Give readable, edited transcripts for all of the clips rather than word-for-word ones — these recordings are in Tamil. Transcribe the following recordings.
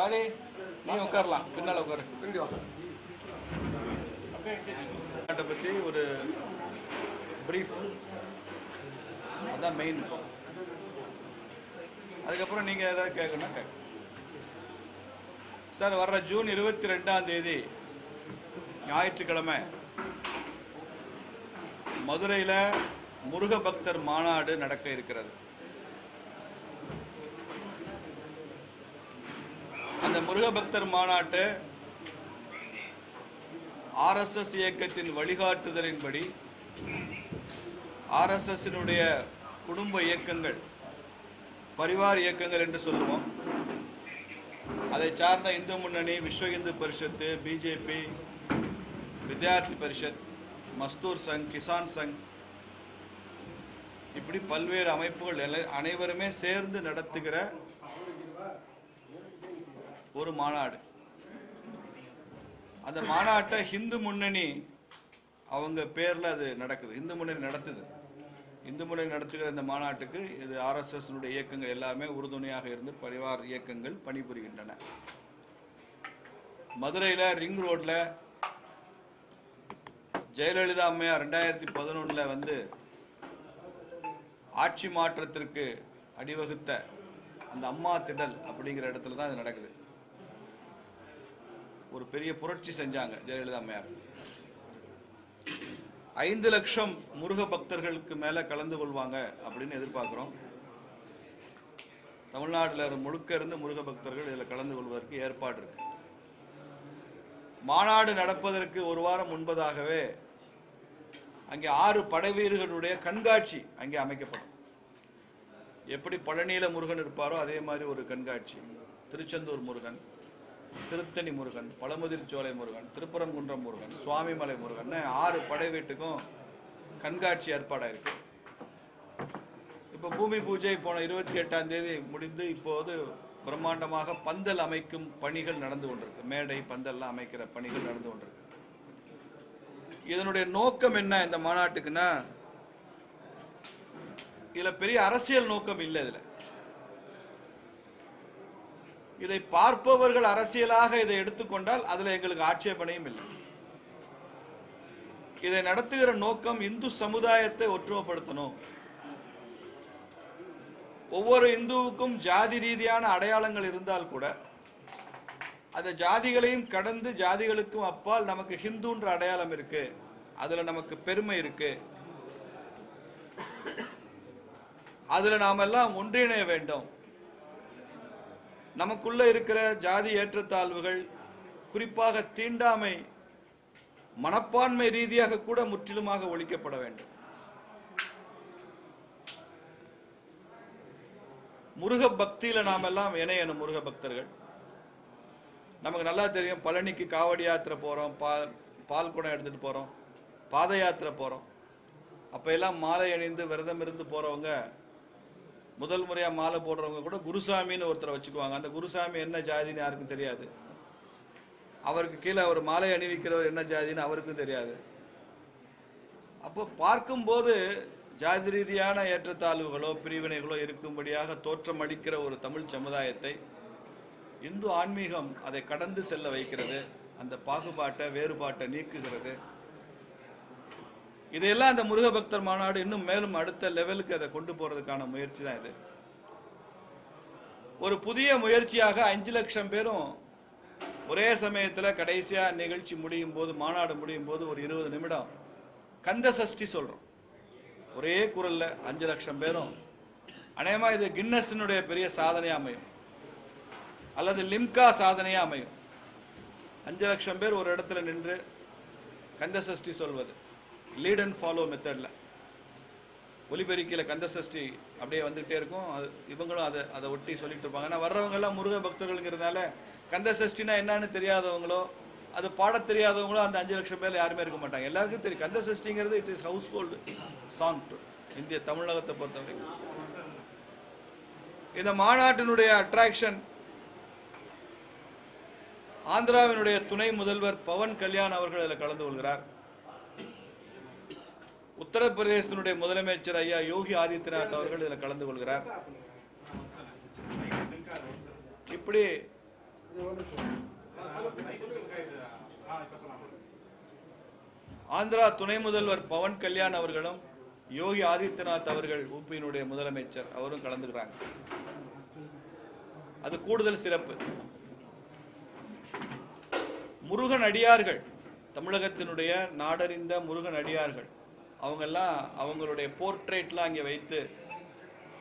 டாடி நீ உட்காரலாம், பின்னால் உட்காரு. பற்றி ஒரு பிரீஃப், அதான் மெயின். அதுக்கப்புறம் நீங்கள் ஏதாவது கேட்கணும்னா கேட்க சார். வர்ற ஜூன் 22 ஞாயிற்றுக்கிழமை மதுரையில் முருக பக்தர் மாநாடு நடக்க இருக்கிறது. அந்த முருக பக்தர் மாநாட்டு RSS இயக்கத்தின் வழிகாட்டுதலின்படி RSSனுடைய குடும்ப இயக்கங்கள், பரிவார் இயக்கங்கள் என்று சொல்லுவோம், அதை சார்ந்த இந்து முன்னணி, விஸ்வ இந்து பரிஷத்து, பிஜேபி, வித்யார்த்தி பரிஷத், மஸ்தூர் சங், கிசான் சங், இப்படி பல்வேறு அமைப்புகள் அனைவருமே சேர்ந்து நடத்துகிற ஒரு மாநாடு. அந்த மாநாட்டை இந்து முன்னணி அவங்க பேரில் அது நடக்குது. இந்து முன்னணி நடத்துது. இந்து முன்னணி நடத்துகிற இந்த மாநாட்டுக்கு இது RSSனுடைய இயக்கங்கள் எல்லாமே உறுதுணையாக இருந்து பரிவார் இயக்கங்கள் பணிபுரிகின்றன. மதுரையில் ரிங் ரோடில் ஜெயலலிதா அம்மையார் 2011 வந்து ஆட்சி மாற்றத்திற்கு அடிவகுத்த அந்த அம்மா திடல் அப்படிங்கிற இடத்துல தான் இது நடக்குது. ஒரு பெரிய புரட்சி செஞ்சாங்க ஜெயலலிதா அம்மையார். 5 லட்சம் முருக பக்தர்களுக்கு மேல கலந்து கொள்வாங்க அப்படின்னு எதிர்பார்க்கிறோம். தமிழ்நாட்டில் முழுக்க இருந்து முருக பக்தர்கள் இதில் கலந்து கொள்வதற்கு ஏற்பாடு இருக்கு. மாநாடு நடப்பதற்கு ஒரு வாரம் முன்பதாகவே அங்கே 6 படைவீரர்களுடைய கண்காட்சி அங்கே அமைக்கப்படும். எப்படி பழனியில முருகன் இருப்பாரோ அதே மாதிரி ஒரு கண்காட்சி. திருச்செந்தூர் முருகன், திருத்தணி முருகன், பழமுதிர்ச்சோலை முருகன், திருப்பரங்குன்றம் முருகன், சுவாமிமலை முருகன், 6 படை வீட்டுக்கும் கண்காட்சி ஏற்பாடாயிருக்கு. இப்போ பூமி பூஜை போன 28 முடிந்து இப்போது பிரம்மாண்டமாக பந்தல் அமைக்கும் பணிகள் நடந்து கொண்டிருக்கு. மேடை பந்தல்லாம் அமைக்கிற பணிகள் நடந்து கொண்டிருக்கு. இதனுடைய நோக்கம் என்ன இந்த மாநாட்டுக்குன்னா, இதுல பெரிய அரசியல் நோக்கம் இல்லை. இதை பார்ப்பவர்கள் அரசியலாக இதை எடுத்துக்கொண்டால் அதுல எங்களுக்கு ஆட்சேபனையும் இல்லை. இதை நடத்துகிற நோக்கம் இந்து சமுதாயத்தை ஒற்றுமைப்படுத்தணும். ஒவ்வொரு இந்துவுக்கும் ஜாதி ரீதியான அடையாளங்கள் இருந்தால் கூட அந்த ஜாதிகளையும் கடந்து ஜாதிகளுக்கும் அப்பால் நமக்கு ஹிந்துன்ற அடையாளம் இருக்கு, அதுல நமக்கு பெருமை இருக்கு, அதுல நாம எல்லாம் ஒன்றிணைய வேண்டும். நமக்குள்ள இருக்கிற ஜாதி ஏற்றத்தாழ்வுகள், குறிப்பாக தீண்டாமை மனப்பான்மை ரீதியாக கூட முற்றிலுமாக ஒழிக்கப்பட வேண்டும். முருக பக்தியில நாம் எல்லாம் இணையணும். முருக பக்தர்கள் நமக்கு நல்லா தெரியும். பழனிக்கு காவடி யாத்திரை போறோம், பால் குடம் எடுத்துட்டு போறோம், பாத யாத்திரை போறோம். அப்ப எல்லாம் மாலை அணிந்து விரதம் இருந்து போறவங்க, முதல் முறையா மாலை போடுறவங்க கூட குருசாமின்னு ஒருத்தரை வச்சுக்குவாங்க. அந்த குருசாமி என்ன ஜாதின்னு யாருக்கும் தெரியாது. அவருக்கு கீழே அவர் மாலை அணிவிக்கிறவர் என்ன ஜாதின்னு அவருக்கும் தெரியாது. அப்போ பார்க்கும்போது ஜாதி ரீதியான ஏற்றத்தாழ்வுகளோ பிரிவினைகளோ இருக்கும்படியாக தோற்றம் அளிக்கிற ஒரு தமிழ் சமுதாயத்தை இந்து ஆன்மீகம் அதை கடந்து செல்ல வைக்கிறது. அந்த பாகுபாட்டை, வேறுபாட்டை நீக்குகிறது. இதையெல்லாம் அந்த முருக பக்தர் மாநாடு இன்னும் மேலும் அடுத்த லெவலுக்கு அதை கொண்டு போறதுக்கான முயற்சி தான் இது. ஒரு புதிய முயற்சியாக 5 லட்சம் பேரும் ஒரே சமயத்தில் கடைசியா நிகழ்ச்சி முடியும் போது, மாநாடு முடியும் போது ஒரு 20 நிமிடம் கந்த சஷ்டி சொல்றோம். ஒரே குரல்ல 5 லட்சம் பேரும். அநேகமா இது கின்னஸினுடைய பெரிய சாதனையா அமையும், அல்லது லிம்கா சாதனையா அமையும். 5 லட்சம் பேர் ஒரு இடத்துல நின்று கந்த சஷ்டி சொல்வது, லீட் அண்ட் ஃபாலோ மெத்தட்ல. ஒலிபெருக்கியில் கந்த சஷ்டி அப்படியே வந்துகிட்டே இருக்கும். இவங்களும் அதை ஒட்டி சொல்லிட்டு இருப்பாங்க. ஆனால் வர்றவங்க எல்லாம் முருக பக்தர்கள்ங்கிறதுனால கந்த சஷ்டினா என்னன்னு தெரியாதவங்களோ அது பாட தெரியாதவங்களோ அந்த 5 லட்சம் பேர் யாருமே இருக்க மாட்டாங்க. எல்லாருக்கும் தெரியும் கந்த சஷ்டிங்கிறது. It is household song இந்திய தமிழகத்தை பொறுத்தவரை. இந்த மாநாட்டினுடைய அட்ராக்ஷன் ஆந்திராவினுடைய துணை முதல்வர் பவன் கல்யாண் அவர்கள் அதில் கலந்து கொள்கிறார். உத்தரப்பிரதேசத்தினுடைய முதலமைச்சர் ஐயா யோகி ஆதித்யநாத் அவர்கள் இதில் கலந்து கொள்கிறார். இப்படி ஆந்திரா துணை முதல்வர் பவன் கல்யாண் அவர்களும் யோகி ஆதித்யநாத் அவர்கள் உபியினுடைய முதலமைச்சர் அவரும் கலந்துக்கிறாங்க. அது கூடுதல் சிறப்பு. முருகன் அடியார்கள், தமிழகத்தினுடைய நாடறிந்த முருகன் அடியார்கள், அவங்கெல்லாம் அவங்களுடைய போர்ட்ரேட்லாம் அங்கே வைத்து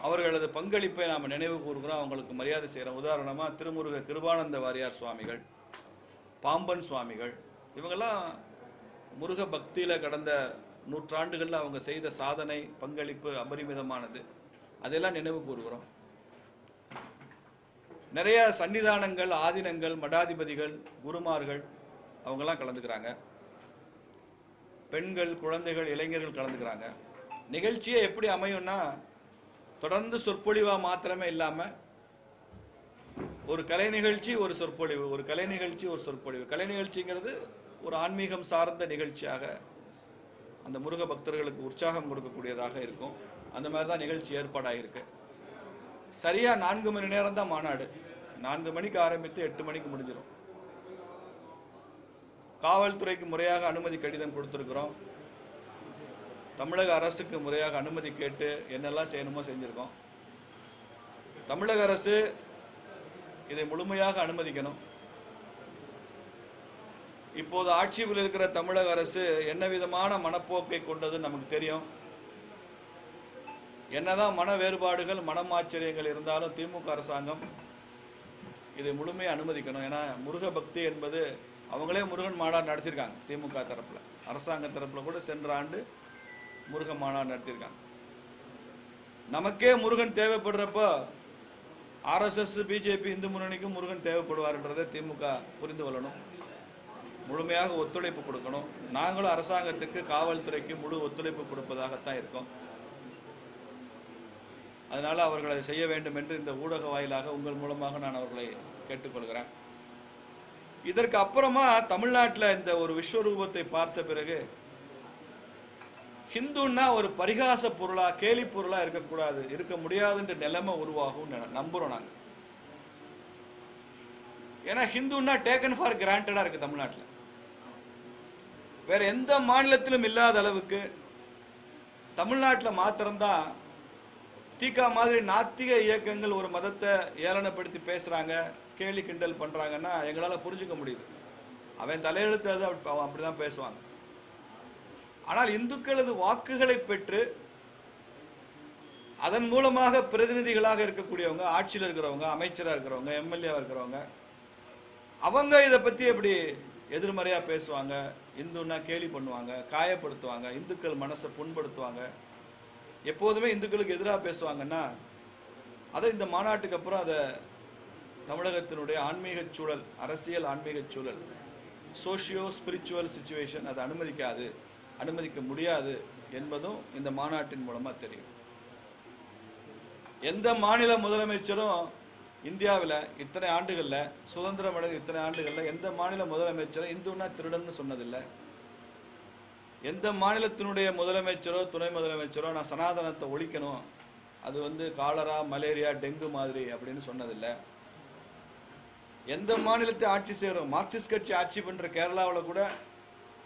அவர்களது பங்களிப்பை நாம் நினைவு கூறுகிறோம், அவங்களுக்கு மரியாதை செய்கிறோம். உதாரணமாக திருமுருக கிருபானந்த வாரியார் சுவாமிகள், பாம்பன் சுவாமிகள், இவங்கெல்லாம் முருக பக்தியில் கடந்த நூற்றாண்டுகளில் அவங்க செய்த சாதனை பங்களிப்பு அபரிமிதமானது. அதெல்லாம் நினைவு கூறுகிறோம். நிறைய சன்னிதானங்கள், ஆதீனங்கள், மடாதிபதிகள், குருமார்கள் அவங்கெல்லாம் கலந்துக்கிறாங்க. பெண்கள், குழந்தைகள், இளைஞர்கள் கலந்துக்கிறாங்க. நிகழ்ச்சியே எப்படி அமையும்னா, தொடர்ந்து சொற்பொழிவா மாத்திரமே இல்லாம ஒரு கலை நிகழ்ச்சி, ஒரு சொற்பொழிவு, ஒரு கலை நிகழ்ச்சி, ஒரு சொற்பொழிவு. கலை நிகழ்ச்சிங்கிறது ஒரு ஆன்மீகம் சார்ந்த நிகழ்ச்சியாக அந்த முருக பக்தர்களுக்கு உற்சாகம் கொடுக்கக்கூடியதாக இருக்கும். அந்த மாதிரி தான் நிகழ்ச்சி ஏற்பாடாகிருக்கு. சரியா 4 மணி நேரம் தான் மாநாடு. 4 மணிக்கு ஆரம்பித்து 8 மணிக்கு முடிஞ்சிடும். காவல்துறைக்கு முறையாக அனுமதி கடிதம் கொடுத்திருக்கிறோம். தமிழக அரசுக்கு முறையாக அனுமதி கேட்டு என்னெல்லாம் செய்யணுமோ செஞ்சிருக்கோம். தமிழக அரசு இதை முழுமையாக அனுமதிக்கணும். இப்போது ஆட்சியில் இருக்கிற தமிழக அரசு என்ன விதமான மனப்போக்கை கொண்டது நமக்கு தெரியும். என்னதான் மன வேறுபாடுகள், மனமாச்சரியங்கள் இருந்தாலும் திமுக அரசாங்கம் இதை முழுமையாக அனுமதிக்கணும். ஏன்னா முருக பக்தி என்பது அவங்களே முருகன் மாநாடு நடத்தியிருக்காங்க. திமுக தரப்புல, அரசாங்க தரப்புல கூட சென்ற ஆண்டு முருக மாநாடு நடத்தியிருக்காங்க. நமக்கே முருகன் தேவைப்படுறப்போ ஆர்எஸ்எஸ், பிஜேபி, இந்து முன்னணிக்கும் முருகன் தேவைப்படுவார்ன்றதை திமுக புரிந்து கொள்ளணும். முழுமையாக ஒத்துழைப்பு கொடுக்கணும். நாங்களும் அரசாங்கத்துக்கு, காவல்துறைக்கு முழு ஒத்துழைப்பு கொடுப்பதாகத்தான் இருக்கோம். அதனால அவர்களை செய்ய வேண்டும் என்று இந்த ஊடக வாயிலாக உங்கள் மூலமாக நான் அவர்களை கேட்டுக்கொள்கிறேன். இதற்கு அப்புறமா தமிழ்நாட்டில் இந்த ஒரு விஸ்வரூபத்தை பார்த்த பிறகு ஹிந்துன்னா ஒரு பரிகாச பொருளா, கேலி பொருளா இருக்கக்கூடாது, இருக்க முடியாதுன்ற நிலைமை உருவாகும் நம்புறோம் நாங்க. ஏன்னா ஹிந்துன்னா டேக்கன் ஃபார் கிராண்டடா இருக்கு தமிழ்நாட்டில். வேற எந்த மாநிலத்திலும் இல்லாத அளவுக்கு தமிழ்நாட்டில் மாத்திரம்தான் தீகா மாதிரி நாத்திக இயக்கங்கள் ஒரு மதத்தை ஏளனப்படுத்தி பேசுறாங்க, கேலி கிண்டல் பண்றாங்கன்னா எங்களால் புரிஞ்சுக்க முடியுது. அவன் தலையெழுத்து அது அப்படிதான் பேசுவாங்க. ஆனால் இந்துக்களது வாக்குகளை பெற்று அதன் மூலமாக பிரதிநிதிகளாக இருக்கக்கூடியவங்க, ஆட்சியில் இருக்கிறவங்க, அமைச்சராக இருக்கிறவங்க, எம்எல்ஏவா இருக்கிறவங்க, அவங்க இதை பத்தி எப்படி எதிர்மறையா பேசுவாங்க, இந்துன்னா கேலி பண்ணுவாங்க, காயப்படுத்துவாங்க, இந்துக்கள் மனசை புண்படுத்துவாங்க, எப்போதுமே இந்துக்களுக்கு எதிராக பேசுவாங்கன்னா அதை இந்த மாநாட்டுக்கு அப்புறம் அதை தமிழகத்தினுடைய ஆன்மீக சூழல், அரசியல் ஆன்மீக சூழல், சோஷியோ ஸ்பிரிச்சுவல் சிச்சுவேஷன் அதை அனுமதிக்க முடியாது என்பதும் இந்த மாநாட்டின் மூலமா தெரியும். எந்த மாநில முதலமைச்சரும் இந்தியாவில் இத்தனை ஆண்டுகள்ல, சுதந்திரம் அடைந்த இத்தனை ஆண்டுகள்ல எந்த மாநில முதலமைச்சரும் இந்துன்னா திருடன்னு சொன்னதில்லை. எந்த மாநிலத்தினுடைய முதலமைச்சரோ துணை முதலமைச்சரோ நான் சனாதனத்தை ஒழிக்கணும், அது காலரா, மலேரியா, டெங்கு மாதிரி அப்படின்னு சொன்னதில்லை. எந்த மாநிலத்தை ஆட்சி செய்யறோம், மார்க்சிஸ்ட் கட்சி ஆட்சி பண்ற கேரளாவில் கூட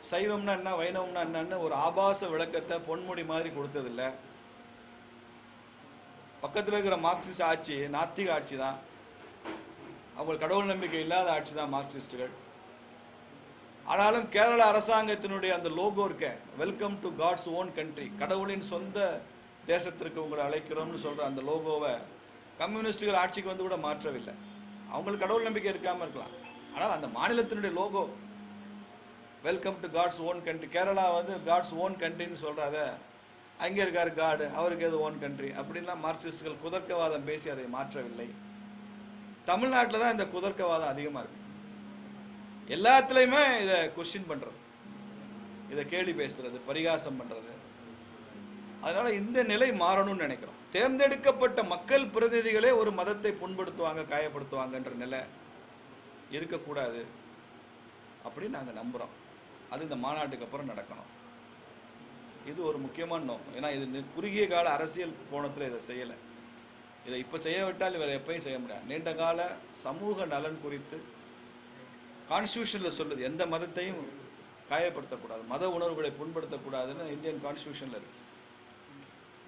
சைவம்னா என்ன, வைணவம்னா என்னன்னு ஒரு ஆபாச விளக்கத்தை பொன்முடி மாதிரி கொடுத்ததில்லை. பக்கத்தில் இருக்கிற மார்க்சிஸ்ட் ஆட்சி நாத்திக ஆட்சி தான். அவங்களுக்கு கடவுள் நம்பிக்கை இல்லாத ஆட்சி தான் மார்க்சிஸ்டுகள். ஆனாலும் கேரள அரசாங்கத்தினுடைய அந்த லோகோ இருக்க, welcome to God's own country, கடவுளின் சொந்த தேசத்திற்கு உங்களை அழைக்கிறோம்னு சொல்ற அந்த லோகோவை கம்யூனிஸ்டுகள் ஆட்சிக்கு கூட மாற்றவில்லை. அவங்களுக்கு கடவுள் நம்பிக்கை இருக்காம இருக்கலாம், ஆனால் அந்த மாநிலத்தினுடைய logo welcome to God's own country, Kerala God's own கண்ட்ரின்னு சொல்றாத, அங்கே இருக்காரு காடு, அவருக்கு எது ஓன் கண்ட்ரி அப்படின்லாம் மார்க்சிஸ்டுகள் குதர்க்கவாதம் பேசி அதை மாற்றவில்லை. தமிழ்நாட்டில் தான் இந்த குதர்க்கவாதம் அதிகமாக இருக்கு. எல்லாத்துலேயுமே இதை கொஸ்டின் பண்றது, இதை கேலி பேசுறது, பரிகாசம் பண்றது. அதனால இந்த நிலை மாறணும்னு நினைக்கிறோம். தேர்ந்தெடுக்கப்பட்ட மக்கள் பிரதிநிதிகளே ஒரு மதத்தை புண்படுத்துவாங்க, காயப்படுத்துவாங்கன்ற நிலை இருக்கக்கூடாது அப்படின்னு நாங்கள் நம்புகிறோம். அது இந்த மாநாட்டுக்கு அப்புறம் நடக்கணும். இது ஒரு முக்கியமான நோக்கம். ஏன்னா இது குறுகிய கால அரசியல் கோணத்தில் இதை செய்யலை. இதை இப்போ செய்ய விட்டால் இவர் எப்பயும் செய்ய முடியாது. நீண்ட கால சமூக நலன் குறித்து கான்ஸ்டியூஷன்ல சொல்லுது, எந்த மதத்தையும் காயப்படுத்தக்கூடாது, மத உணர்வுகளை புண்படுத்தக்கூடாதுன்னு இந்தியன் கான்ஸ்டியூஷன்ல இருக்கு.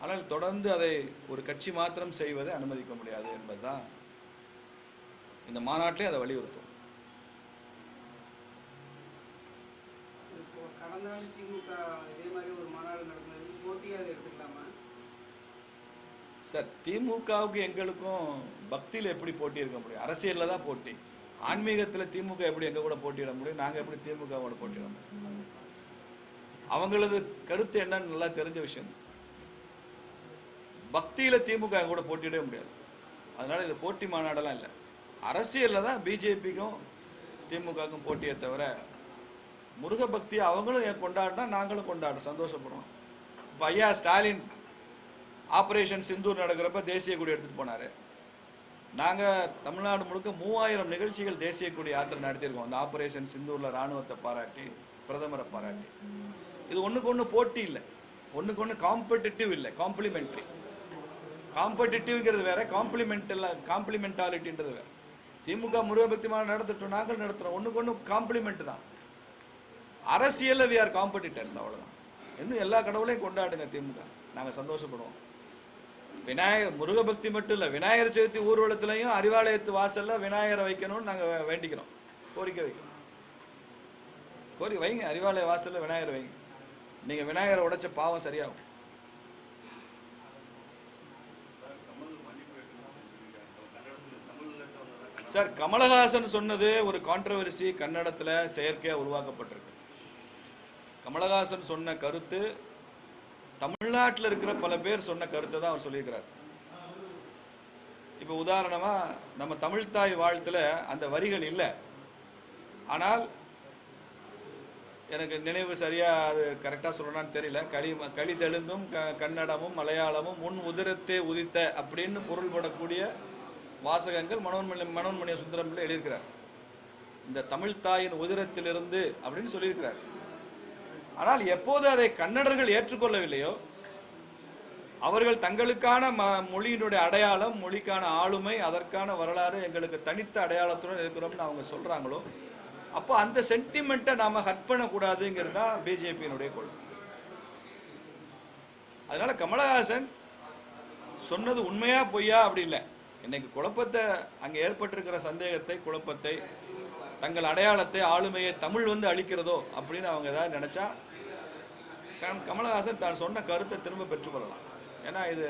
ஆனால் தொடர்ந்து அதை ஒரு கட்சி மாத்திரம் செய்வதை அனுமதிக்க முடியாது என்பதுதான் இந்த மாநாட்டிலே அதை வலியுறுத்தும். சார், திமுகவுக்கு எங்களுக்கும் பக்தியில் எப்படி போட்டி இருக்க முடியும்? அரசியல்ல தான் போட்டி. ஆன்மீகத்தில் திமுக எப்படி எங்க கூட போட்டியிட முடியும்? நாங்க எப்படி திமுகவோட போட்டியிட முடியும்? அவங்களது கருத்து என்னன்னு நல்லா தெரிஞ்ச விஷயம். பக்தியில திமுக எங்க கூட போட்டியிடவே முடியாது. அதனால இது போட்டி மாநாடெல்லாம் இல்லை. அரசியல்ல தான் பிஜேபிக்கும் திமுகவுக்கும் போட்டியை தவிர, முருக பக்தியை அவங்களும் கொண்டாடினா நாங்களும் கொண்டாடுறோம், சந்தோஷப்படுறோம். இப்போ ஐயா ஸ்டாலின் ஆபரேஷன் சிந்தூர் நடக்கிறப்ப தேசிய கொடி எடுத்துட்டு போனாரு. நாங்க தமிழ்நாடு முழுக்க 3000 நிகழ்ச்சிகள் தேசிய கொடி யாத்திரை நடத்தியிருக்கோம். அந்த ஆபரேஷன் சிந்தூர்ல ராணுவத்தை பாராட்டி, பிரதமரை பாராட்டி. இது ஒண்ணுக்கு ஒண்ணு போட்டி இல்லை, ஒண்ணுக்கு ஒண்ணு காம்படிட்டிவ் இல்லை, காம்ப்ளிமெண்ட்ரி. காம்படிட்டிவ்ங்கிறது வேற, காம்ப்ளிமெண்டாலிட்டின்றது வேற. திமுக முருக பக்தி மாநாடு நடத்திட்டோம், நாங்கள் நடத்துறோம், ஒண்ணுக்கு ஒண்ணு காம்ப்ளிமெண்ட் தான். அரசியல்ல வி ஆர் காம்படிட்டர்ஸ், அவ்வளவுதான். இன்னும் எல்லா கடவுளையும் கொண்டாடுங்க திமுக, நாங்க சந்தோஷப்படுவோம். விநாயகர் முருக பக்தி மட்டும் இல்ல, விநாயகர் சதுர்த்தி ஊர்வலத்திலையும் அறிவாலயத்து வாசல்ல விநாயகரை வைக்கணும்னு நாங்க வேண்டிக்கிறோம், கோரிக்கை வைக்கிறோம். கோரிக்கை வைங்க, அறிவாலய வாசல்ல விநாயகர் வைங்க. நீங்க விநாயகரை உடைச்ச பாவம் சரியாகும். சார், கமலஹாசன் சொன்னது ஒரு கான்ட்ரவர்சி கன்னடத்துல செயற்கையா உருவாக்கப்பட்டிருக்கு. கமலஹாசன் சொன்ன கருத்து தமிழ்நாட்டில் இருக்கிற பல பேர் சொன்ன கருத்தை தான் அவர் சொல்லியிருக்கிறார். இப்ப உதாரணமா நம்ம தமிழ்தாய் வாழ்த்துல அந்த வரிகள் இல்லை. ஆனால் எனக்கு நினைவு சரியா அது கரெக்டா சொல்லணும்னு தெரியல. களிதெழுந்தும் கன்னடமும் மலையாளமும் முன் உதிரத்தே உதித்த அப்படின்னு பொருள்படக்கூடிய வாசகங்கள் மனோன்மணிய சுந்தரம் பிள்ளை எழுதியிருக்கிறார். இந்த தமிழ்தாயின் உதிரத்திலிருந்து அப்படின்னு சொல்லியிருக்கிறார். ஆனால் எப்போது அதை கன்னடர்கள் ஏற்றுக்கொள்ளவில்லையோ, அவர்கள் தங்களுக்கான மொழியினுடைய அடையாளம், மொழிக்கான ஆளுமை, அதற்கான வரலாறு எங்களுக்கு தனித்த அடையாளத்துடன் இருக்கிறோம்னு அவங்க சொல்றாங்களோ, அப்போ அந்த சென்டிமெண்ட்டை நாம ஹர்ட் பண்ணக்கூடாதுங்கிறது தான் பிஜேபியினுடைய கொள்கை. அதனால கமலஹாசன் சொன்னது உண்மையா பொய்யா அப்படி இல்லை. இன்னைக்கு குழப்பத்தை, அங்கே ஏற்பட்டிருக்கிற சந்தேகத்தை, குழப்பத்தை, தங்கள் அடையாளத்தை, ஆளுமையை தமிழ் வந்து அளிக்கிறதோ அப்படின்னு அவங்க ஏதாவது நினைச்சா கமலஹாசன் தான் சொன்ன கருத்தை திரும்ப பெற்றுக்கொள்ளலாம். ஏன்னா இது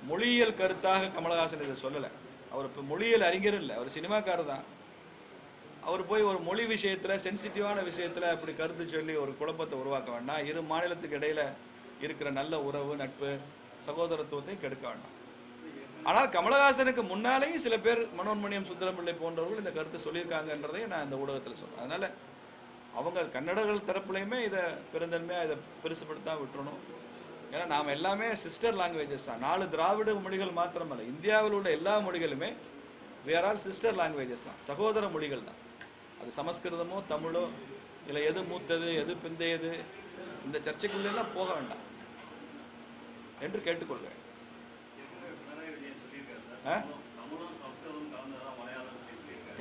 மொழியியல் கருத்தாக கமலஹாசன் இதை சொல்லலை. அவர் இப்போ மொழியியல் அறிஞர் இல்லை, அவர் சினிமாக்காரர் தான். அவர் போய் ஒரு மொழி விஷயத்தில், சென்சிட்டிவான விஷயத்தில் அப்படி கருத்து சொல்லி ஒரு குழப்பத்தை உருவாக்க வேண்டாம். இரு மாநிலத்துக்கு இடையில இருக்கிற நல்ல உறவு, நட்பு, சகோதரத்துவத்தை கெடுக்க வேண்டாம். ஆனால் கமலஹாசனுக்கு முன்னாலேயும் சில பேர், மனோன்மணியம் சுந்தரம் பிள்ளை போன்றவர்கள் இந்த கருத்தை சொல்லியிருக்காங்கன்றதையும் நான் இந்த ஊடகத்தில் சொல்றேன். அதனால அவங்க கன்னடர்கள் தரப்புலையுமே இதை பெருந்தன்மையாக இதை பெருசுப்படுத்தாம விட்டுறணும். ஏன்னா நாம் எல்லாமே சிஸ்டர் லாங்குவேஜஸ் தான். 4 திராவிட மொழிகள் மாத்திரமல்ல, இந்தியாவில் உள்ள எல்லா மொழிகளுமே we are all sister languages தான், சகோதர மொழிகள் தான். அது சமஸ்கிருதமோ தமிழோ இல்லை எது மூத்தது எது பிந்தையது, இந்த சர்ச்சைக்குள்ளெல்லாம் போக வேண்டாம் என்று கேட்டுக்கொள்கிறேன்.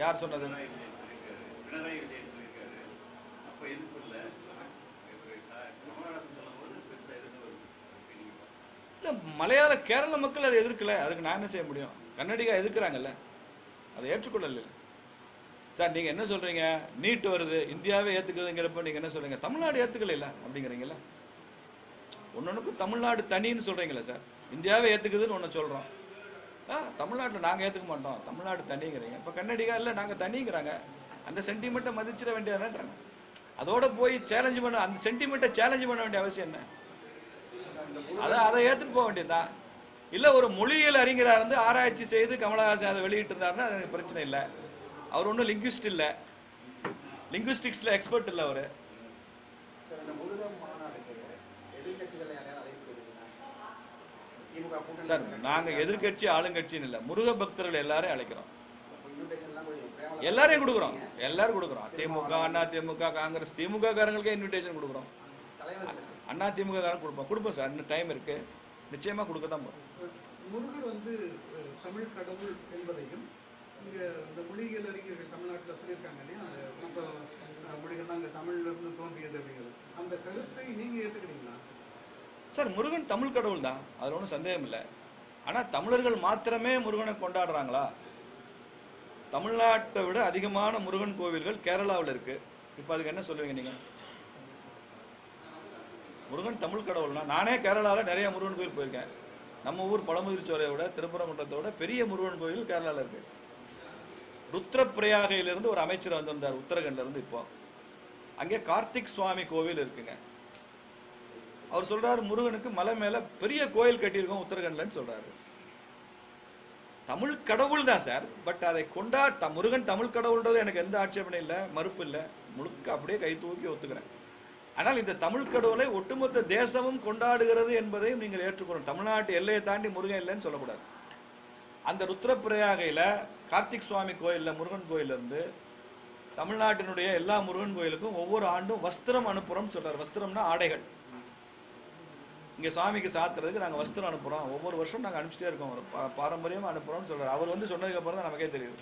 யார் சொன்னது? இல்ல, மலையாள கேரள மக்கள் அதை எதிர்க்கல, அதுக்கு நான் என்ன செய்ய முடியும்? கன்னடிகா எதிர்க்கிறாங்கல்ல, அதை ஏற்றுக்கொள்ளல. சார், நீங்க என்ன சொல்றீங்க? நீட் வருது, இந்தியாவே ஏத்துக்குதுங்கிறப்ப நீங்க என்ன சொல்றீங்க? தமிழ்நாடு ஏத்துக்கல அப்படிங்கிறீங்களா? ஒன்னொன்னுக்கும் தமிழ்நாடு தனின்னு சொல்றீங்களா சார்? இந்தியாவே ஏத்துக்குதுன்னு ஒன்னு சொல்றோம், தமிழ்நாட்டில் நாங்கள் ஏற்றுக்க மாட்டோம், தமிழ்நாடு தனிங்கிறீங்க. இப்போ கன்னடிகா இல்லை, நாங்கள் தனிங்கிறாங்க. அந்த சென்டிமெண்ட்டை மதிச்சிட வேண்டியதுன்றாங்க. அதோட போய் சேலஞ்சு பண்ண, அந்த சென்டிமெண்ட்டை சேலஞ்சு பண்ண வேண்டிய அவசியம் என்ன? அதை ஏற்றுட்டு போக வேண்டியதுதான். இல்லை, ஒரு மொழியியல் அறிஞராக இருந்து ஆராய்ச்சி செய்து கமலஹாசன் அதை வெளியிட்டு இருந்தாருன்னா அது எனக்கு பிரச்சனை இல்லை. அவர் ஒன்றும் லிங்குவிஸ்ட் இல்லை, லிங்குவிஸ்டிக்ஸில் எக்ஸ்பர்ட் இல்லை அவர். சார், நாங்க எதிர்கட்சி ஆளுங்கட்சின்னு இல்லை, முருக பக்தர்கள் எல்லாரும் அழைக்கிறோம், எல்லாரையும் கொடுக்குறோம், எல்லாரும் கொடுக்குறோம். திமுக, அண்ணா திமுக, காங்கிரஸ், திமுக காரங்களுக்கே இன்விடேஷன் கொடுக்குறோம், அண்ணா திமுக காரங்க கொடுப்போம் சார். இன்னும் டைம் இருக்கு, நிச்சயமா கொடுக்க தான் போறோம். முருகர் வந்து தமிழ் கடவுள் என்பதையும் இங்கே இந்த மொழிகள் அறிஞர்கள் தமிழ்நாட்டில் சொல்லியிருக்காங்க இல்லையா, மற்ற மொழிகள்லாம் அங்கே தமிழ்லேருந்து தோன்றியது அப்படிங்கிறது, அந்த கருத்தை நீங்கள் ஏற்றுக்கிறீங்களா? சார், முருகன் தமிழ் கடவுள் தான், அதில் ஒன்றும் சந்தேகம் இல்லை. ஆனால் தமிழர்கள் மாத்திரமே முருகனை கொண்டாடுறாங்களா? தமிழ்நாட்டை விட அதிகமான முருகன் கோவில்கள் கேரளாவில் இருக்கு. இப்போ அதுக்கு என்ன சொல்லுவீங்க நீங்கள்? முருகன் தமிழ் கடவுள்னா, நானே கேரளாவில் நிறைய முருகன் கோவில் போயிருக்கேன். நம்ம ஊர் பழமுதிர்ச்சோலையை விட திருப்பரங்குன்றத்தை விட பெரிய முருகன் கோவில் கேரளாவில் இருக்கு. ருத்ரப்பிரயாகையிலிருந்து ஒரு அமைச்சர் வந்திருந்தார் உத்தரகண்ட்ல இருந்து. இப்போ அங்கே கார்த்திக் சுவாமி கோவில் இருக்குங்க. அவர் சொல்றாரு முருகனுக்கு மலை மேல பெரிய கோயில் கட்டியிருக்கோம் உத்தரகண்ட்லன்னு சொல்றாரு. தமிழ் கடவுள் தான் சார், பட் அதை முருகன் தமிழ் கடவுள்ன்றது எனக்கு எந்த ஆட்சேபனை இல்லை, மறுப்பு இல்லை, முழுக்க அப்படியே கை தூக்கி ஒத்துக்கிறேன். ஆனால் இந்த தமிழ் கடவுளை ஒட்டுமொத்த தேசமும் கொண்டாடுகிறது என்பதையும் நீங்கள் ஏற்றுக்கணும். தமிழ்நாட்டு எல்லையை தாண்டி முருகன் இல்லைன்னு சொல்லக்கூடாது. அந்த ருத்ரப்பிரயாகையில் கார்த்திக் சுவாமி கோயிலில் முருகன் கோயிலிருந்து தமிழ்நாட்டினுடைய எல்லா முருகன் கோயிலுக்கும் ஒவ்வொரு ஆண்டும் வஸ்திரம் அனுப்புகிறோம் சொல்கிறார். வஸ்திரம்னா ஆடைகள். இங்கே சாமிக்கு சாத்துறதுக்கு நாங்கள் வஸ்திரம் அனுப்புகிறோம், ஒவ்வொரு வருஷம் நாங்கள் அனுப்பிச்சிட்டே இருக்கோம், பாரம்பரியமாக அனுப்புகிறோம்னு சொல்கிறார். அவர் வந்து சொன்னதுக்கப்புறம் தான் நமக்கே தெரியுது.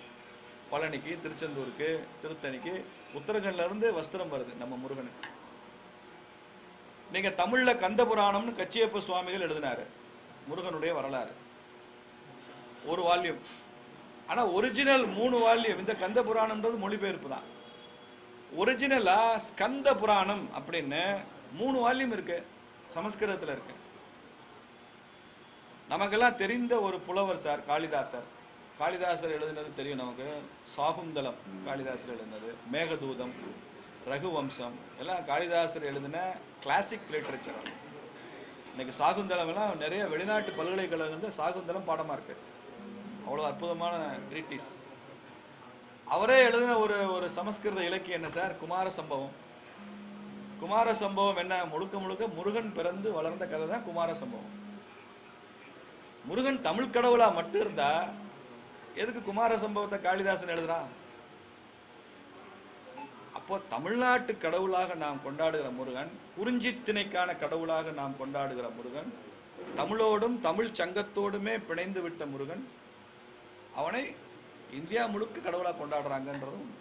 பழனிக்கு, திருச்செந்தூருக்கு, திருத்தணிக்கு உத்தரகண்ட்லேருந்து வஸ்திரம் வருது நம்ம முருகனுக்கு. நீங்கள் தமிழில் கந்த புராணம்னு கச்சியப்ப சுவாமிகள் எழுதினார், முருகனுடைய வரலாறு, ஒரு வால்யூம். ஆனால் ஒரிஜினல் 3 வால்யூம். இந்த கந்த புராணம்ன்றது மொழிபெயர்ப்பு தான். ஒரிஜினலா ஸ்கந்த புராணம் அப்படின்னு 3 வால்யூம் இருக்கு, சமஸ்கிருதத்தில் இருக்கு. நமக்கெல்லாம் தெரிந்த ஒரு புலவர் சார் காளிதாசர். காளிதாசர் எழுதினது தெரியும் நமக்கு. சாகுந்தலம் காளிதாசர் எழுதினது, மேகதூதம், ரகுவம்சம் எல்லாம் காளிதாசர் எழுதின கிளாசிக் லிட்ரேச்சர். இன்னைக்கு சாகுந்தலம் எல்லாம் நிறைய வெளிநாட்டு பல்கலைக்கழகங்கள் சாகுந்தலம் பாடமாக இருக்கு. அவ்வளோ அற்புதமான ட்ரீட்டிஸ். அவரே எழுதின ஒரு சமஸ்கிருத இலக்கியம் என்ன சார்? குமார சம்பவம். குமார சம்பவம் என்ன? முழுக்க முழுக்க முருகன் பிறந்து வளர்ந்த கதை தான் குமார சம்பவம். முருகன் தமிழ் கடவுளா மட்டும் இருந்தா எதுக்கு குமார சம்பவத்தை காளிதாசன் எழுதுறான்? அப்போ தமிழ்நாட்டு கடவுளாக நாம் கொண்டாடுகிற முருகன், குறிஞ்சி திணைக்கான கடவுளாக நாம் கொண்டாடுகிற முருகன், தமிழோடும் தமிழ் சங்கத்தோடுமே பிணைந்து விட்ட முருகன், அவனை இந்தியா முழுக்க கடவுளாக கொண்டாடுறாங்கன்றதும்.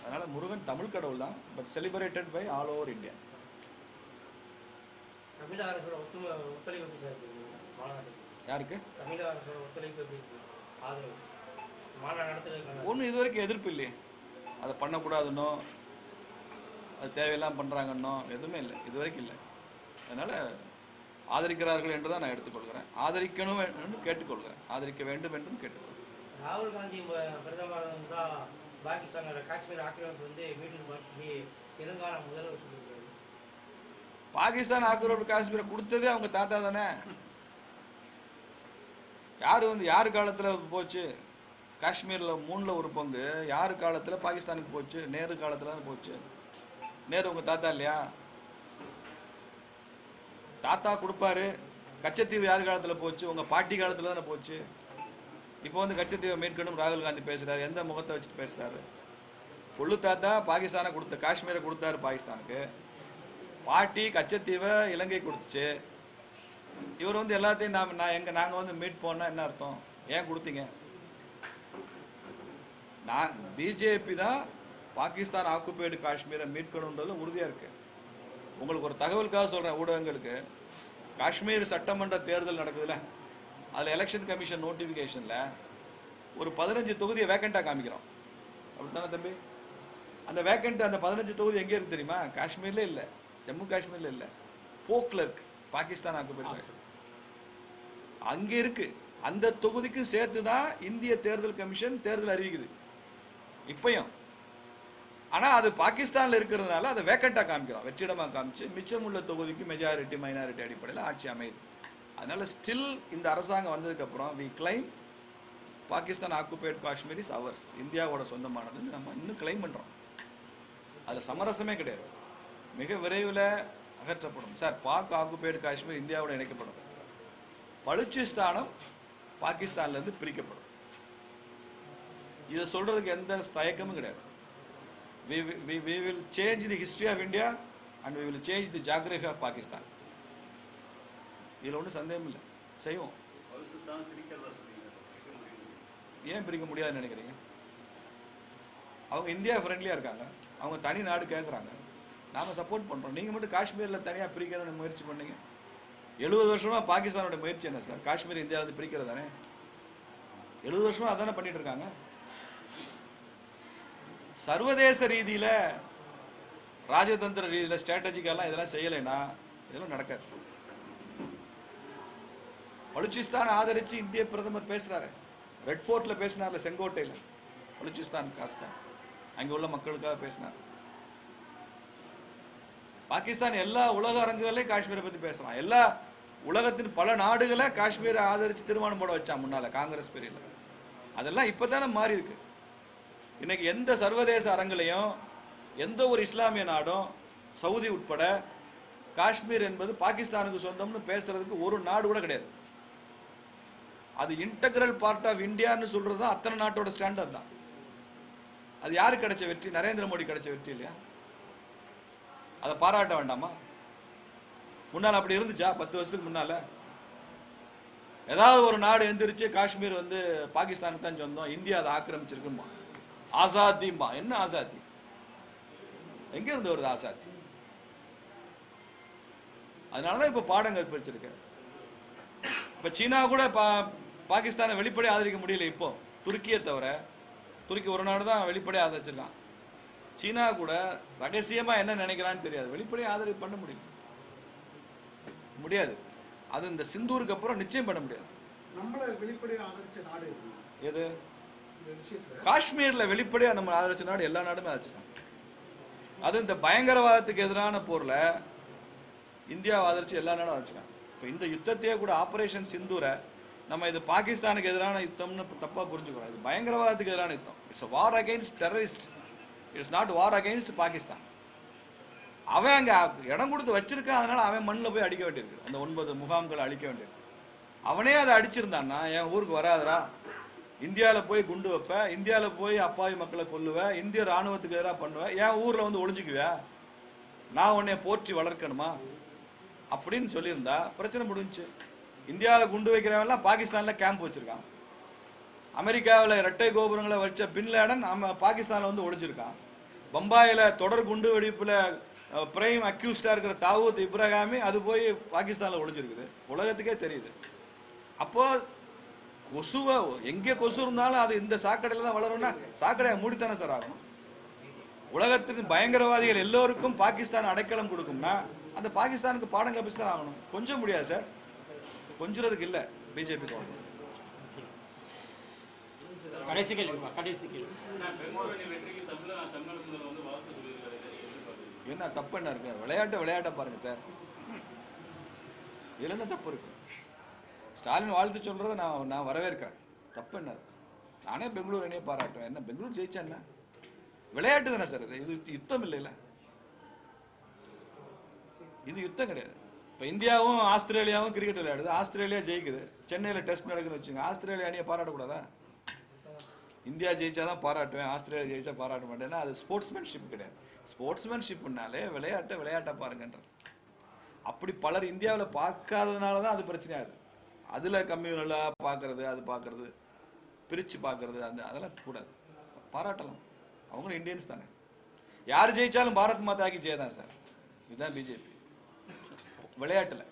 அதனால முருகன் தமிழ் கடவுள் தான், but celebrated by all over India. யாருக்கு? ஒன்றும் இது வரைக்கும் எதிர்ப்பு இல்லையே. அதை பண்ணக்கூடாதுன்னோ அது தேவையெல்லாம் பண்ணுறாங்கன்னோ எதுவுமே இல்லை, இது வரைக்கும் இல்லை. அதனால் ஆதரிக்கிறார்கள் என்று தான் நான் எடுத்துக்கொள்கிறேன். ஆதரிக்கணும் என்று கேட்டுக்கொள்கிறேன், ஆதரிக்க வேண்டும் என்றும் கேட்டுக்கொள்கிறேன். ராகுல் காந்தி பிரதமர் தான் பாகிஸ்தானோட காஷ்மீர் ஆக்கிரமிப்பு வந்து மீண்டும் பண்ணி தெலுங்கானா முதல்வர் சொல்லியிருக்காரு. பாகிஸ்தான் ஆக்கிரமிப்பு காஷ்மீரை கொடுத்ததே அவங்க தாத்தா தானே. யாரு காலத்தில் போச்சு? காஷ்மீரில் 3ல் 1 பங்கு யார் காலத்தில் பாகிஸ்தானுக்கு போச்சு? நேரு காலத்தில் தான் போச்சு. நேரு உங்க தாத்தா இல்லையா? தாத்தா கொடுப்பாரு. கச்சத்தீவு யார் காலத்தில் போச்சு? உங்க பாட்டி காலத்தில் தானே போச்சு. இப்போ வந்து கச்சத்தீவை மீட்கணும் ராகுல் காந்தி பேசுறாரு. எந்த முகத்தை வச்சுட்டு பேசுறாரு? கொள்ளு தாத்தா பாகிஸ்தானை கொடுத்த காஷ்மீரை கொடுத்தாரு பாகிஸ்தானுக்கு. பாட்டி கச்சத்தீவை இலங்கை கொடுத்துச்சு. இவர் வந்து எல்லாத்தையும் நாங்கள் வந்து மீட் போனா என்ன அர்த்தம்? ஏன் கொடுத்தீங்க? பிஜேபி தான் பாகிஸ்தான் ஆக்குபைடு காஷ்மீரை மீட்கணுன்றது உறுதியாக இருக்கு. உங்களுக்கு ஒரு தகவலுக்காக சொல்கிறேன் ஊடகங்களுக்கு, காஷ்மீர் சட்டமன்ற தேர்தல் நடக்குதுல்ல, அதில் எலெக்ஷன் கமிஷன் நோட்டிஃபிகேஷனில் ஒரு 15 தொகுதியை வேக்கண்டாக காமிக்கிறோம். அப்படித்தானே தம்பி? அந்த வேக்கண்ட், அந்த 15 தொகுதி எங்கே இருக்கு தெரியுமா? காஷ்மீர்ல இல்லை, ஜம்மு காஷ்மீர்ல இல்லை, போக்ல இருக்கு. பாகிஸ்தான் ஆக்குபைடு அங்கே இருக்கு. அந்த தொகுதிக்கும் சேர்த்து தான் இந்திய தேர்தல் கமிஷன் தேர்தல் அறிவிக்குது இப்பயும். ஆனால் அது பாகிஸ்தானில் இருக்கிறதுனால அதை வேக்கண்டாக காமிக்கிறோம், வெற்றிடமாக காமிச்சு மிச்சம் உள்ள தொகுதிக்கு மெஜாரிட்டி மைனாரிட்டி அடிப்படையில் ஆட்சி அமையுது. அதனால ஸ்டில் இந்த அரசாங்கம் வந்ததுக்கப்புறம் we claim Pakistan occupied Kashmir is ours, இந்தியாவோட சொந்தமானதுன்னு நம்ம இன்னும் கிளைம் பண்ணுறோம். அதில் சமரசமே கிடையாது. மிக விரைவில் அகற்றப்படும் சார். பாக் ஆக்குபைடு காஷ்மீர் இந்தியாவோட இணைக்கப்படும். பலுச்சிஸ்தானம் பாகிஸ்தான்லேருந்து பிரிக்கப்படும். இதை சொல்றதுக்கு எந்த தயக்கமும் கிடையாது. We will change the history of India and we will change the geography of Pakistan. இதில் ஒன்றும் சந்தேகம் இல்லை, செய்வோம். ஏன் பிரிக்க முடியாதுன்னு நினைக்கிறீங்க? அவங்க இந்தியா ஃப்ரெண்ட்லியாக இருக்காங்க, அவங்க தனி நாடு கேட்குறாங்க, நாங்கள் சப்போர்ட் பண்ணுறோம். நீங்கள் மட்டும் காஷ்மீரில் தனியாக பிரிக்கணும்னு முயற்சி பண்ணீங்க. 70 வருஷமாக பாகிஸ்தானோட முயற்சி என்ன சார்? காஷ்மீர் இந்தியாவிலிருந்து பிரிக்கிறது தானே. 70 வருஷமாக அதானே பண்ணிட்டு இருக்காங்க. சர்வதேச ரீதியில் ராஜதந்திர ரீதியில் ஸ்ட்ராட்டஜிக்கெல்லாம் இதெல்லாம் செய்யலைன்னா இதெல்லாம் நடக்காது. பலுச்சிஸ்தான் ஆதரிச்சு இந்திய பிரதமர் பேசுறாரு. ரெட் ஃபோர்ட்ல பேசினார்ல, செங்கோட்டையில் பலுச்சிஸ்தான் காஸ்தான் அங்கே உள்ள மக்களுக்காக பேசினார். பாகிஸ்தான் எல்லா உலக அரங்குகளையும் காஷ்மீரை பத்தி பேசலாம். எல்லா உலகத்தின் பல நாடுகளை காஷ்மீரை ஆதரிச்சு தீர்மானம் போட வச்சான் முன்னால காங்கிரஸ் பேரில். அதெல்லாம் இப்பதானே மாறி இருக்கு. இன்னைக்கு எந்த சர்வதேச அரங்குலையும் எந்த ஒரு இஸ்லாமிய நாடும் சவுதி உட்பட காஷ்மீர் என்பது பாகிஸ்தானுக்கு சொந்தம்னு பேசுறதுக்கு ஒரு நாடு கூட கிடையாது. அது இன்டெகிரல் பார்ட் ஆஃப் இந்தியான்னு சொல்றது தான் அத்தனை நாட்டோட ஸ்டாண்டர்ட் தான். அது யாரு கிடைச்ச வெற்றி? நரேந்திர மோடி கிடைச்ச வெற்றி இல்லையா? அதை பாராட்ட வேண்டாமா? முன்னால் அப்படி இருந்துச்சா? 10 வருஷத்துக்கு முன்னால ஏதாவது ஒரு நாடு எந்திரிச்சு காஷ்மீர் வந்து பாகிஸ்தானுக்கு தான் சொந்தம், இந்தியா அதை ஆக்கிரமிச்சிருக்குமா? ஆசாத்திமா. என்ன ஆசாத்தி? எங்க இருந்து வருது ஆசாத்தி? அதனாலதான் இப்ப பாடம் கற்பிச்சிருக்க. இப்ப சீனா கூட பாகிஸ்தானை வெளிப்படை ஆதரிக்க முடியல. இப்போ துருக்கியை தவிர, துருக்கி ஒரு நாடு தான் வெளிப்படை ஆதரிச்சிருக்கான். சீனா கூட ரகசியமா என்ன நினைக்கிறான்னு தெரியாது, வெளிப்படை ஆதரவு பண்ண முடியாது. அது இந்த சிந்தூருக்கு அப்புறம் நிச்சயம் பண்ண முடியாது. நம்மள வெளிப்படையா ஆதரிச்ச நாடு எது? காஷ்மீர்ல வெளிப்படையா நம்ம ஆதரிச்ச நாடு எல்லா நாடுமே ஆதரிச்சிருக்காங்க. அது இந்த பயங்கரவாதத்துக்கு எதிரான போர்ல இந்தியாவை ஆதரிச்சு எல்லா நாடும் ஆதரிச்சிருக்காங்க. இப்போ இந்த யுத்தத்தையே கூட ஆபரேஷன் சிந்தூரை நம்ம இது பாகிஸ்தானுக்கு எதிரான யுத்தம்னு தப்பா புரிஞ்சுக்கிறோம். இது பயங்கரவாதத்துக்கு எதிரான யுத்தம். It's war against terrorist. It's not war against Pakistan. அவன் அங்க இடம் கொடுத்து வச்சிருக்கான், அதனால அவன் மண்ணில் போய் அடிக்க வேண்டியிருக்கு. அந்த 9 முகாம்களை அழிக்க வேண்டியிருக்கு. அவனே அதை அடிச்சிருந்தான்னா என் ஊருக்கு வராதரா, இந்தியாவில் போய் குண்டு வைப்ப, இந்தியாவில் போய் அப்பாவி மக்களை கொல்லுவேன், இந்திய ராணுவத்துக்கு எதிராக பண்ணுவேன், என் ஊர்ல வந்து ஒளிஞ்சுக்குவியா, நான் உன்னை போற்றி வளர்க்கணுமா அப்படின்னு சொல்லியிருந்தா பிரச்சனை முடிஞ்சு. இந்தியாவில் குண்டு வைக்கிறவெல்லாம் பாகிஸ்தான்ல கேம்ப் வச்சிருக்கான். அமெரிக்காவில் இரட்டை கோபுரங்களை வச்ச பின்லேடன் பாகிஸ்தான்ல வந்து ஒளிஞ்சிருக்கான். பம்பாயில தொடர் குண்டு வெடிப்புல பிரைம் அக்யூஸ்டா இருக்கிற தாவூத் இப்ராஹிமி அது போய் பாகிஸ்தான்ல ஒளிஞ்சிருக்குது. உலகத்துக்கே தெரியுது. அப்போ கொசுவை எங்கே கொசு இருந்தாலும் அது இந்த சாக்கடையில தான் வளரும்னா சாக்கடையை மூடித்தானே சார் ஆகும். உலகத்துக்கு பயங்கரவாதிகள் எல்லோருக்கும் பாகிஸ்தான் அடைக்கலம் கொடுக்கும்னா அந்த பாகிஸ்தானுக்கு பாடம் கற்பிச்சுதான் ஆகணும். கொஞ்சம் முடியாது சார், கொஞ்சறதுக்கு இல்லை பிஜேபி தோணும். கடைசி கேள்வி. என்ன தப்பு என்ன இருக்கு? விளையாட்டை பாருங்க சார், இதுல என்ன தப்பு இருக்கு? ஸ்டாலின் வாழ்த்து சொல்றதை நான் வரவேற்கிறேன். தப்பு என்ன இருக்கு? நானே பெங்களூர் அணியை பாராட்டுவேன். என்ன பெங்களூர் ஜெயிச்சா என்ன? விளையாட்டு தானே சார் இது யுத்தம் இல்லைல்ல. இது யுத்தம் கிடையாது. இப்போ இந்தியாவும் ஆஸ்திரேலியாவும் கிரிக்கெட் விளையாடுது, ஆஸ்திரேலியா ஜெயிக்குது, சென்னையில் டெஸ்ட் நடக்குதுன்னு வச்சுங்க, ஆஸ்திரேலியா அணியை பாராட்டக்கூடாதா? இந்தியா ஜெயிச்சாதான் பாராட்டுவேன், ஆஸ்திரேலியா ஜெயிச்சா பாராட்ட மாட்டேன்னா அது ஸ்போர்ட்ஸ்மேன்ஷிப் கிடையாது. ஸ்போர்ட்ஸ்மேன்ஷிப்னாலே விளையாட்டை பாருங்கன்றது. அப்படி பலர் இந்தியாவில் பார்க்காததுனால தான் அது பிரச்சனையாகுது. அதில் கம்யூனலாக பார்க்கறது, அது பார்க்கறது, பிரித்து பார்க்கறது, அதெல்லாம் கூடாது. பாராட்டலாம், அவங்களும் இந்தியன்ஸ் தானே. யார் ஜெயிச்சாலும் பாரத் மாதாக்கு ஜெய தான் சார். இதுதான் பிஜேபி விளையாட்டுல.